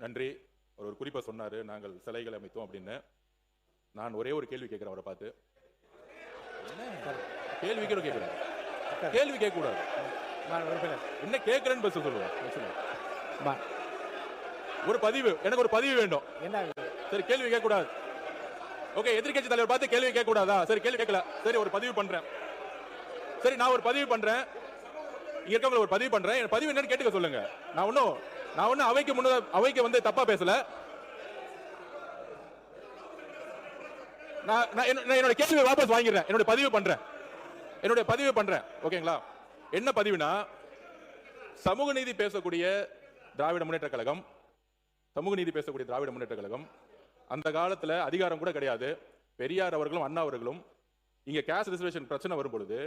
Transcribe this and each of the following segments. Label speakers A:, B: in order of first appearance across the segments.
A: நன்றி. ஒரு குறிப்பை சொன்னாரு, நாங்கள் சிலைகளை அமைத்தோம் அப்படின்னு. நான் ஒரே ஒரு கேள்வி கேட்கிறேன் அவரை பார்த்து. கேள்வி கேட்கிறேன், கேள்வி கேட்க கூடாது. என்ன கேட்கிறேன்னு பேச சொல்லுவேன். ஒரு பதிவு, எனக்கு ஒரு பதிவு வேண்டும். சரி, கேள்வி கேட்க கூடாது. ஓகே, எதிர்க்கட்சி தலைவர் பார்த்து கேள்வி கேட்க கூடாதா? சரி, கேள்வி கேட்கல. சரி, ஒரு பதிவு பண்றேன். சரி, நான் ஒரு பதிவு பண்றேன். இங்க இருக்கவங்க ஒரு பதிவு பண்றேன். என் பதிவு என்னன்னு கேட்டுக்க சொல்லுங்க. நான் ஒன்னும் அவைக்கு வந்து தப்பா பேசல. நான் என்னோட கேள்வியை வாபஸ் வாங்கிடுறேன். என்னோட பதிவு பண்றேன். ஓகேங்களா? என்ன பதிவுனா, சமூக நீதி பேசக்கூடிய திராவிட முன்னேற்ற கழகம் அந்த காலத்துல அதிகாரம் கூட கிடையாது. பெரியார் அவர்களும் அண்ணா அவர்களும் இங்க கேஸ்ட் ரிசர்வேஷன் பிரச்சனை வரும் பொழுது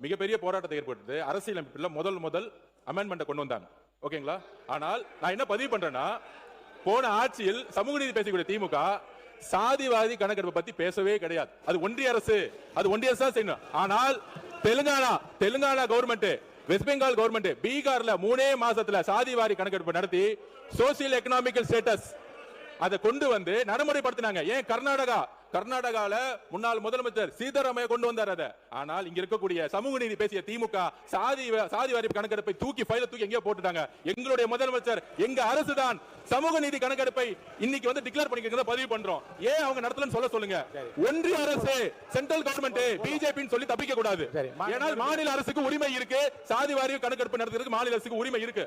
A: மிகப்பெரிய போராட்டத்தை ஏற்படுத்தி அரசியலமைப்புல முதல் அமெண்ட்மெண்ட் கொண்டு வந்தாங்க. ஓகேங்களா? ஆனால் நான் என்ன பதிவு பண்றேன்னா, போன ஆட்சியில் சமூக நீதி பேசக்கூடிய திமுக சாதிவாதி கணக்கெடுப்பு பத்தி பேசவே கிடையாது. அது ஒன்றிய அரசு தான் செய்யணும். ஆனால் Telangana government, west Bengal government, பீகார்ல 3 மாசத்துல சாதிவாரி கணக்கெடுப்பு நடத்தி சோசியல் எக்கனாமிக்கல் ஸ்டேட்டஸ் அதை கொண்டு வந்து நடைமுறைப்படுத்தினாங்க. ஏன் கர்நாடகால முன்னாள் முதலமைச்சர் சீதாராமையா கொண்டு வந்தார் அதை. ஆனால் இங்க இருக்கக்கூடிய சமூக நீதி பேசிய திமுக சாதிவாரி கணக்கெடுப்பை தூக்கி எங்கேயோ போட்டுட்டாங்க. எங்களுடைய முதலமைச்சர், எங்க அரசு தான் சமூக நீதி கணக்கெடுப்பை இன்னைக்கு வந்து டிக்ளேர் பண்ணிக்கிறத பதிவு பண்றோம். ஏன் அவங்க நடத்தலன்னு சொல்லுங்க. ஒன்றிய அரசு, சென்ட்ரல் கவர்மெண்ட், பிஜேபின்னு சொல்லி தப்பிக்க கூடாது. ஏனால் மாநில அரசுக்கு உரிமை இருக்கு. சாதிவாரி கணக்கெடுப்பு நடத்துறதுக்கு மாநில அரசுக்கு உரிமை இருக்கு.